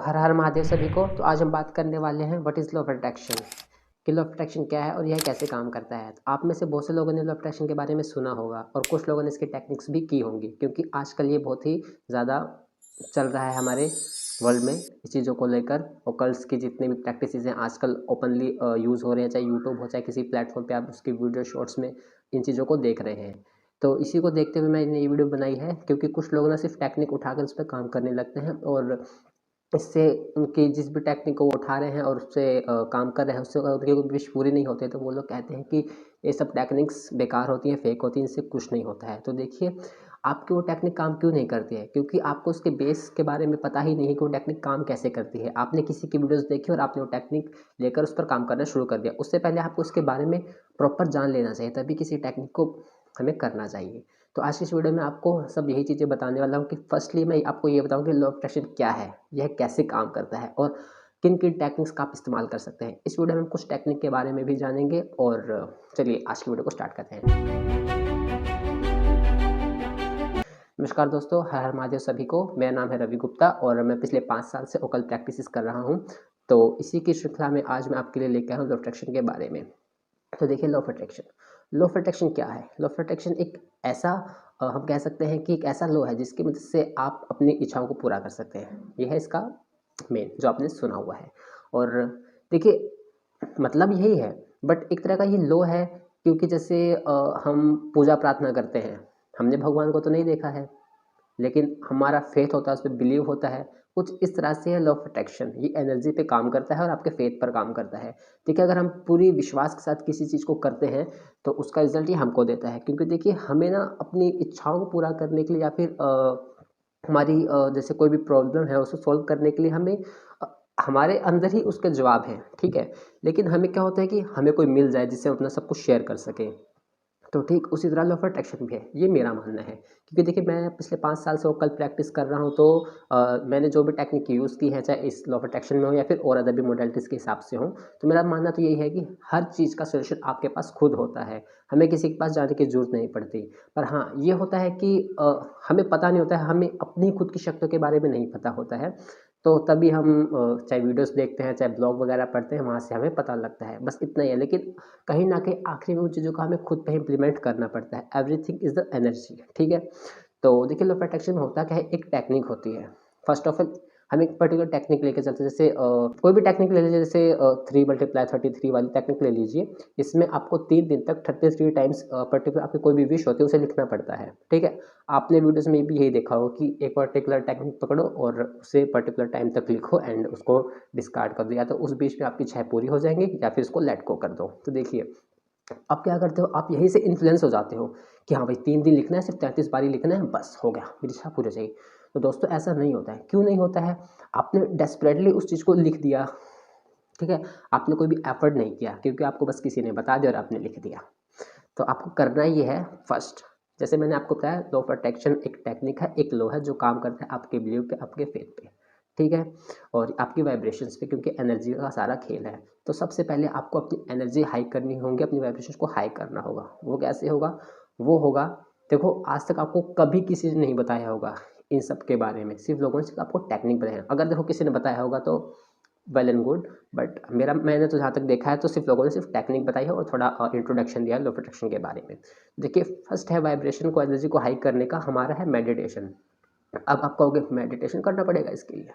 हर हर महादेव सभी को। तो आज हम बात करने वाले हैं what is law of attraction, कि लॉ ऑफ अट्रैक्शन क्या है और यह कैसे काम करता है। तो आप में से बहुत से लोगों ने लॉ ऑफ अट्रैक्शन के बारे में सुना होगा और कुछ लोगों ने इसकी टेक्निक्स भी की होंगी, क्योंकि आजकल ये बहुत ही ज़्यादा चल रहा है हमारे वर्ल्ड में इस चीज़ों को लेकर। ओकल्ट्स की जितनी भी प्रैक्टिसेस हैं आजकल ओपनली यूज़ हो रहे हैं, चाहे यूट्यूब हो चाहे किसी प्लेटफॉर्म पे आप उसकी वीडियो शॉर्ट्स में इन चीज़ों को देख रहे हैं। तो इसी को देखते हुए मैंने ये वीडियो बनाई है, क्योंकि कुछ लोग ना सिर्फ टेक्निक उठाकर उस पर काम करने लगते हैं और इससे उनकी जिस भी टेक्निक को वो उठा रहे हैं और उससे काम कर रहे हैं, उससे उनके विश पूरे नहीं होते, तो वो लोग कहते हैं कि ये सब टेक्निक्स बेकार होती हैं, फेक होती हैं, इनसे कुछ नहीं होता है। तो देखिए, आपकी वो टेक्निक काम क्यों नहीं करती है, क्योंकि आपको उसके बेस के बारे में पता ही नहीं है कि वो टेक्निक काम कैसे करती है। आपने किसी की वीडियोस देखी और आपने वो टेक्निक लेकर उस पर काम करना शुरू कर दिया। उससे पहले आपको उसके बारे में प्रॉपर जान लेना चाहिए, तभी किसी टेक्निक को हमें करना चाहिए। तो आज की इस वीडियो में आपको सब यही चीज़ें बताने वाला हूँ कि फर्स्टली मैं आपको ये बताऊँ कि लॉ ऑफ अट्रैक्शन क्या है, यह कैसे काम करता है और किन किन टेक्निक्स का आप इस्तेमाल कर सकते हैं। इस वीडियो में हम कुछ टेक्निक के बारे में भी जानेंगे और चलिए आज की वीडियो को स्टार्ट करते हैं। नमस्कार दोस्तों, हर हर महादेव सभी को। मेरा नाम है रवि गुप्ता और मैं पिछले 5 साल से ओकल्ट प्रैक्टिसेस कर रहा हूँ। तो इसी की श्रृंखला में आज मैं आपके लिए लेकर आया हूँ लॉ ऑफ अट्रैक्शन के बारे में। तो देखिए, लॉ ऑफ अट्रैक्शन क्या है। लॉ ऑफ अट्रैक्शन एक ऐसा हम कह सकते हैं कि एक ऐसा लॉ है जिसकी मदद से आप अपनी इच्छाओं को पूरा कर सकते हैं। ये है इसका मेन, जो आपने सुना हुआ है। और देखिए, मतलब यही है, बट एक तरह का ये लॉ है, क्योंकि जैसे हम पूजा प्रार्थना करते हैं, हमने भगवान को तो नहीं देखा है, लेकिन हमारा फेथ होता है, उस पर बिलीव होता है। कुछ इस तरह से है लॉ ऑफ अट्रैक्शन, ये एनर्जी पे काम करता है और आपके फेथ पर काम करता है। देखिए, अगर हम पूरी विश्वास के साथ किसी चीज़ को करते हैं तो उसका रिजल्ट ही हमको देता है, क्योंकि देखिए हमें ना अपनी इच्छाओं को पूरा करने के लिए या फिर हमारी जैसे कोई भी प्रॉब्लम है उसको सॉल्व करने के लिए हमें अ, हमारे अंदर ही उसके जवाब हैं, ठीक है। लेकिन हमें क्या होता है कि हमें कोई मिल जाए जिससे हम अपना सब कुछ शेयर कर सकें। तो ठीक उसी तरह लॉ ऑफ अट्रैक्शन भी है, ये मेरा मानना है। क्योंकि देखिए, मैं पिछले 5 साल से वो कल प्रैक्टिस कर रहा हूँ, तो मैंने जो भी टेक्निक यूज़ की है, चाहे इस लॉ ऑफ अट्रैक्शन में हो या फिर और अदर भी मोडेलिटीज़ के हिसाब से हो, तो मेरा मानना तो यही है कि हर चीज़ का सॉल्यूशन आपके पास खुद होता है, हमें किसी के पास जाने की ज़रूरत नहीं पड़ती। पर हाँ, ये होता है कि हमें पता नहीं होता है, हमें अपनी खुद की शक्तियों के बारे में नहीं पता होता है। तो तभी हम चाहे वीडियोज़ देखते हैं, चाहे ब्लॉग वगैरह पढ़ते हैं, वहाँ से हमें पता लगता है, बस इतना ही है। लेकिन कहीं न कहीं आखिरी में उन चीज़ों को हमें खुद पे इम्प्लीमेंट करना पड़ता है। एवरीथिंग इज़ द एनर्जी, ठीक है? तो देखिए, लॉ ऑफ अट्रैक्शन में होता क्या है, एक टेक्निक होती है। फर्स्ट ऑफ ऑल हम एक पर्टिकुलर टेक्निक लेके चलते हैं, जैसे कोई भी टेक्निक ले लीजिए, जैसे 3 मल्टीप्लाई 33 वाली टेक्निक ले लीजिए। इसमें आपको 3 दिन तक 33 टाइम्स पर्टिकुलर आपकी कोई भी विश होती है उसे लिखना पड़ता है, ठीक है? आपने वीडियोज़ में भी यही देखा होगा कि एक पर्टिकुलर टेक्निक पकड़ो और उसे पर्टिकुलर टाइम तक लिखो एंड उसको डिस्कार्ड कर दो, या तो उस बीच में आपकी इच्छाएँ पूरी हो जाएँगी या फिर उसको लेट गो कर दो। तो देखिए, आप क्या करते हो, आप यहीं से इन्फ्लुएंस हो जाते हो कि हाँ भाई, 3 दिन लिखना है, सिर्फ 33 बार ही लिखना है, बस हो गया, मेरी इच्छा पूरी हो जाएगी। तो दोस्तों, ऐसा नहीं होता है। क्यों नहीं होता है? आपने डेस्परेटली उस चीज़ को लिख दिया, ठीक है? आपने कोई भी एफर्ट नहीं किया, क्योंकि आपको बस किसी ने बता दिया और आपने लिख दिया। तो आपको करना ये है, फर्स्ट, जैसे मैंने आपको बताया, लॉ ऑफ अट्रैक्शन एक टेक्निक है, एक लॉ है जो काम करता है आपके बिलीव पे, आपके फेथ पे, ठीक है? और आपकी वाइब्रेशंस पे, क्योंकि एनर्जी का सारा खेल है। तो सबसे पहले आपको अपनी एनर्जी हाई करनी होगी, अपनी वाइब्रेशंस को हाई करना होगा। वो कैसे होगा? वो होगा, देखो, आज तक आपको कभी किसी ने नहीं बताया होगा इन सब के बारे में, सिर्फ लोगों ने सिर्फ आपको टेक्निक बताया। अगर देखो किसी ने बताया होगा तो वेल एंड गुड, बट मैंने तो जहाँ तक देखा है तो सिर्फ लोगों ने सिर्फ टेक्निक बताई है और थोड़ा इंट्रोडक्शन दिया है लॉ ऑफ अट्रैक्शन के बारे में। देखिए, फर्स्ट है वाइब्रेशन को, एनर्जी को हाई करने का, हमारा है मेडिटेशन। अब आप कहोगे मेडिटेशन करना पड़ेगा इसके लिए,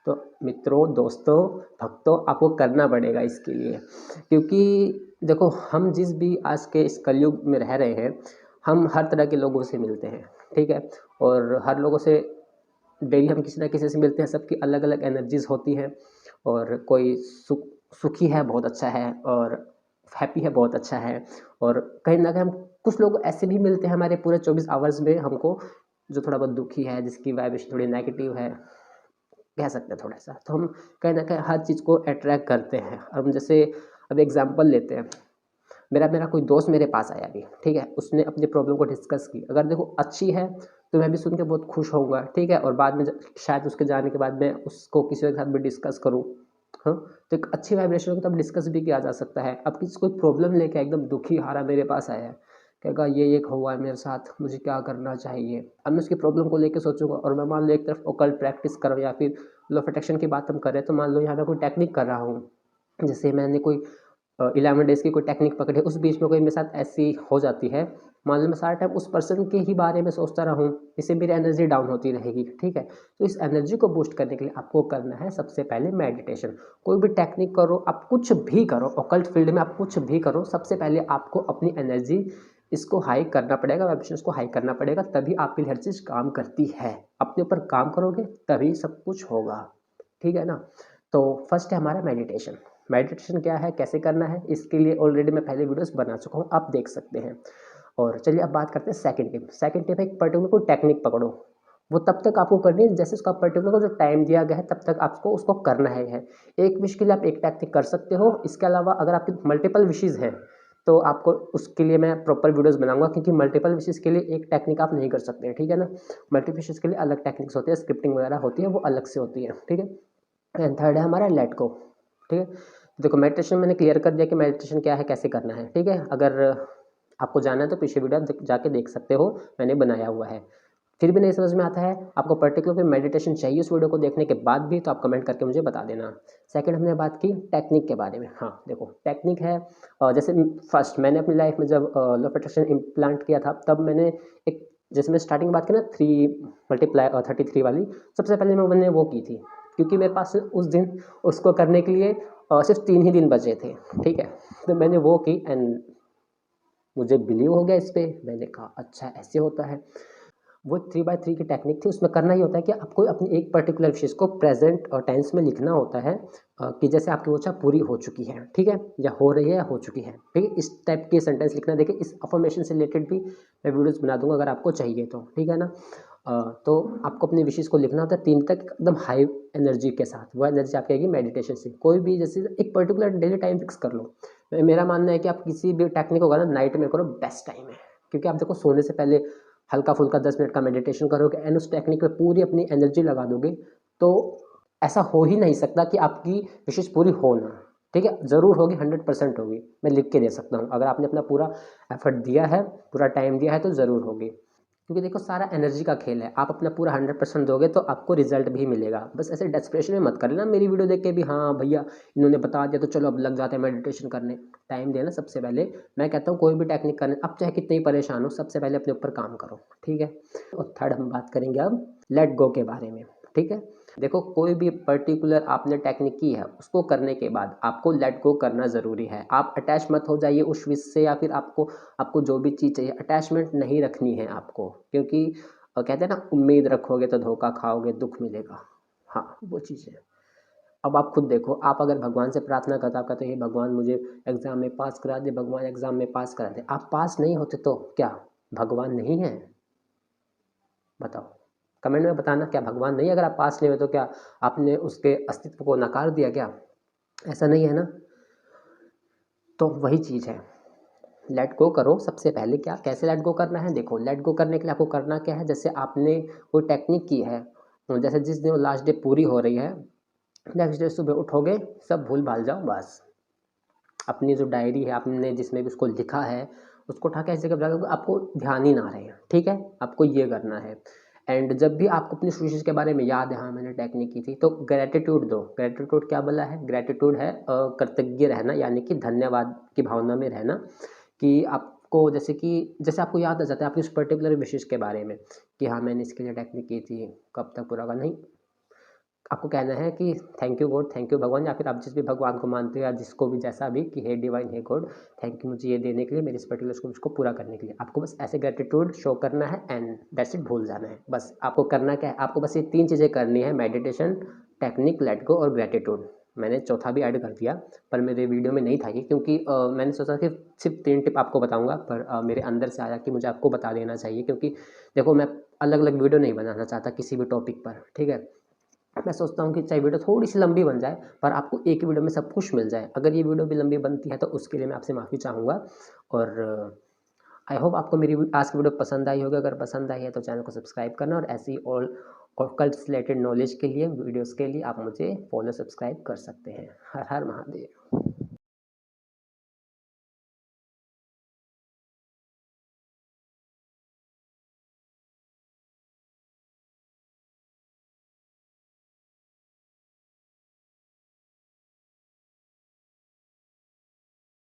तो मित्रों, दोस्तों, भक्तों, आपको करना पड़ेगा इसके लिए, क्योंकि देखो, हम जिस भी आज के इस कलयुग में रह रहे हैं, हम हर तरह के लोगों से मिलते हैं, ठीक है? और हर लोगों से डेली हम किसी ना किसी से मिलते हैं, सबकी अलग अलग एनर्जीज होती हैं। और कोई सुखी है, बहुत अच्छा है, और हैप्पी है, बहुत अच्छा है। और कहीं ना कहीं हम कुछ लोग ऐसे भी मिलते हैं हमारे पूरे 24 आवर्स में हमको, जो थोड़ा बहुत दुखी है, जिसकी वाइब्रेशन थोड़ी नेगेटिव है, कह सकते हैं थोड़ा सा। तो हम कहीं ना कहीं हर चीज़ को अट्रैक्ट करते हैं। हम जैसे अब एग्जाम्पल लेते हैं, मेरा मेरा कोई दोस्त मेरे पास आया अभी, ठीक है? उसने अपनी प्रॉब्लम को डिस्कस की, अगर देखो अच्छी है तो मैं भी सुन के बहुत खुश होऊंगा, ठीक है? और बाद में शायद उसके जाने के बाद मैं उसको किसी के साथ भी डिस्कस करूँ, हाँ? तो एक अच्छी वाइब्रेशन हो तब डिस्कस भी किया जा सकता है। अब किसी कोई प्रॉब्लम लेके एकदम दुखी हारा मेरे पास आया है, कहेगा ये हुआ है मेरे साथ, मुझे क्या करना चाहिए? अब मैं उसकी प्रॉब्लम को लेके सोचूंगा और मैं मान लो एक तरफ ओकल्ट प्रैक्टिस कर रहा हूँ या फिर लॉ ऑफ अट्रैक्शन की बात हम कर रहे हैं, तो मान लो यहाँ पे कोई टेक्निक कर रहा हूँ, जैसे मैंने कोई 11 डेज़ की कोई टेक्निक पकड़ी, उस बीच में कोई मेरे साथ ऐसी हो जाती है, मान लो मैं सारा टाइम उस पर्सन के ही बारे में सोचता रहूँ, इससे मेरी एनर्जी डाउन होती रहेगी, ठीक है। तो इस एनर्जी को बूस्ट करने के लिए आपको करना है सबसे पहले मेडिटेशन। कोई भी टेक्निक करो, आप कुछ भी करो, ऑकल्ट फील्ड में आप कुछ भी करो, सबसे पहले आपको अपनी एनर्जी इसको हाई करना पड़ेगा, वाइब्रेशंस को हाई करना पड़ेगा, तभी आपकी हर चीज़ काम करती है। अपने ऊपर काम करोगे तभी सब कुछ होगा, ठीक है ना। तो फर्स्ट है हमारा मेडिटेशन। मेडिटेशन क्या है, कैसे करना है, इसके लिए ऑलरेडी मैं पहले वीडियोस बना चुका हूँ, आप देख सकते हैं। और चलिए अब बात करते हैं सेकंड टिप। सेकंड टिप है, एक पर्टिकुलर कोई टेक्निक पकड़ो, वो तब तक आपको करनी है जैसे उसका पर्टिकुलर को जो टाइम दिया गया है तब तक आपको उसको करना है। एक विश के लिए आप एक टेक्निक कर सकते हो, इसके अलावा अगर आपकी मल्टीपल विशेज़ हैं तो आपको उसके लिए मैं प्रॉपर वीडियोस बनाऊंगा, क्योंकि मल्टीपल विशेज़ के लिए एक टेक्निक आप नहीं कर सकते हैं, ठीक है ना। मल्टीपल विशेज़ के लिए अलग टेक्निक्स होती है, स्क्रिप्टिंग वगैरह होती है, वो अलग से होती है, ठीक है। एंड थर्ड है हमारा लेट गो, ठीक है। देखो मेडिटेशन मैंने क्लियर कर दिया कि मेडिटेशन क्या है, कैसे करना है, ठीक है। अगर आपको जानना है तो पीछे वीडियो आप जाके देख सकते हो, मैंने बनाया हुआ है। फिर भी नहीं समझ में आता है, आपको पर्टिकुलर कोई मेडिटेशन चाहिए उस वीडियो को देखने के बाद भी, तो आप कमेंट करके मुझे बता देना। सेकंड हमने बात की टेक्निक के बारे में। हाँ देखो टेक्निक है, जैसे फर्स्ट मैंने अपनी लाइफ में जब लॉ ऑफ अट्रैक्शन इम्प्लांट किया था, तब मैंने एक, जैसे मैं स्टार्टिंग बात की ना 3 × 33 वाली, सबसे पहले मैंने वो की थी, क्योंकि मेरे पास उस दिन उसको करने के लिए सिर्फ 3 ही दिन बचे थे, ठीक है। तो मैंने वो की एंड मुझे बिलीव हो गया इस पे। मैंने कहा अच्छा ऐसे होता है। वो 3/3 की टेक्निक थी, उसमें करना ये होता है कि आपको अपनी एक पर्टिकुलर विशेष को प्रेजेंट और टेंस में लिखना होता है, कि जैसे आपकी वो इच्छा पूरी हो चुकी है, ठीक है, या हो रही है या हो चुकी है, ठीक है। इस टाइप के सेंटेंस लिखना। देखिए इस अफर्मेशन से रिलेटेड भी मैं वीडियोस बना दूंगा अगर आपको चाहिए तो, ठीक है ना। तो आपको अपनी विशेष को लिखना होता है 3 तक एकदम हाई एनर्जी के साथ। वो एनर्जी आपकी आएगी मेडिटेशन से। कोई भी जैसे एक पर्टिकुलर डेली टाइम फिक्स कर लो। मेरा मानना है कि आप किसी भी टेक्निक होगा ना, नाइट में करो, बेस्ट टाइम है, क्योंकि आप देखो सोने से पहले हल्का फुल्का 10 मिनट का मेडिटेशन करोगे एंड उस टेक्निक पे पूरी अपनी एनर्जी लगा दोगे, तो ऐसा हो ही नहीं सकता कि आपकी विशेष पूरी हो ना, ठीक है। ज़रूर होगी, 100% होगी, मैं लिख के दे सकता हूँ। अगर आपने अपना पूरा एफर्ट दिया है, पूरा टाइम दिया है, तो ज़रूर होगी, क्योंकि देखो सारा एनर्जी का खेल है। आप अपना पूरा 100% दोगे तो आपको रिजल्ट भी मिलेगा। बस ऐसे डेस्परेशन में मत कर लेना मेरी वीडियो देख के भी, हाँ भैया इन्होंने बता दिया तो चलो अब लग जाते हैं मेडिटेशन करने। टाइम देना सबसे पहले। मैं कहता हूँ कोई भी टेक्निक करने, अब चाहे कितने ही परेशान हो, सबसे पहले अपने ऊपर काम करो, ठीक है। और थर्ड हम बात करेंगे अब लेट गो के बारे में, ठीक है। देखो कोई भी पर्टिकुलर आपने टेक्निक की है, उसको करने के बाद आपको लेट गो करना ज़रूरी है। आप अटैच मत हो जाइए उस विश से, या फिर आपको जो भी चीज़ चाहिए, अटैचमेंट नहीं रखनी है आपको, क्योंकि कहते हैं ना उम्मीद रखोगे तो धोखा खाओगे, दुख मिलेगा। हाँ वो चीज़ है। अब आप खुद देखो, आप अगर भगवान से प्रार्थना करते, आप कहते हैं हे भगवान मुझे एग्ज़ाम में पास करा दे, भगवान एग्ज़ाम में पास करा दे, आप पास नहीं होते तो क्या भगवान नहीं है? बताओ, कमेंट में बताना, क्या भगवान नहीं है? अगर आप पास नहीं हुए तो क्या आपने उसके अस्तित्व को नकार दिया क्या? ऐसा नहीं है ना। तो वही चीज़ है, लेट गो करो सबसे पहले। क्या कैसे लेट गो करना है, देखो लेट गो करने के लिए आपको करना क्या है, जैसे आपने कोई टेक्निक की है, जैसे जिस दिन लास्ट डे पूरी हो रही है, नेक्स्ट डे सुबह उठोगे, सब भूल भाल जाओ बस। अपनी जो डायरी है आपने जिसमें भी उसको लिखा है, उसको उठा के ऐसी जगह रखोगे आपको ध्यान ही ना रहे, ठीक है। आपको ये करना है। एंड जब भी आपको अपनी कोशिश के बारे में याद है, हाँ मैंने टेक्निक की थी, तो ग्रेटिट्यूड दो। ग्रेटिट्यूड क्या बोला है, ग्रेटिट्यूड है कृतज्ञ रहना, यानी कि धन्यवाद की भावना में रहना, कि आपको जैसे आपको याद आ जाता है आपकी उस पर्टिकुलर विशेष के बारे में, कि हाँ मैंने इसके लिए टेक्निक की थी, कब तक पूरा होगा, नहीं। आपको कहना है कि thank you God, thank you भगवान, या फिर आप जिस भी भगवान को मानते हो या जिसको भी जैसा भी, कि हे डिवाइन, हे गॉड, थैंक यू मुझे ये देने के लिए, मेरे इस पर्टिकुलर उसको पूरा करने के लिए। आपको बस ऐसे ग्रेटिट्यूड शो करना है एंड दैट्स इट, भूल जाना है। बस आपको करना क्या है, आपको बस ये 3 चीज़ें करनी है, मेडिटेशन, टेक्निक, लेट गो और ग्रेटिट्यूड। मैंने चौथा भी ऐड कर दिया, पर मेरे वीडियो में नहीं था ये, क्योंकि मैंने सोचा कि सिर्फ 3 टिप आपको बताऊंगा, पर मेरे अंदर से आया कि मुझे आपको बता देना चाहिए, क्योंकि देखो मैं अलग अलग वीडियो नहीं बनाना चाहता किसी भी टॉपिक पर, ठीक है। मैं सोचता हूँ कि चाहे वीडियो थोड़ी सी लंबी बन जाए, पर आपको एक ही वीडियो में सब कुछ मिल जाए। अगर ये वीडियो भी लंबी बनती है तो उसके लिए मैं आपसे माफ़ी चाहूँगा। और आई होप आपको मेरी आज की वीडियो पसंद आई होगी। अगर पसंद आई है तो चैनल को सब्सक्राइब करना, और ऐसी और कल्ट रिलेटेड नॉलेज के लिए, वीडियोज़ के लिए आप मुझे फॉलो सब्सक्राइब कर सकते हैं। हर हर महादेव।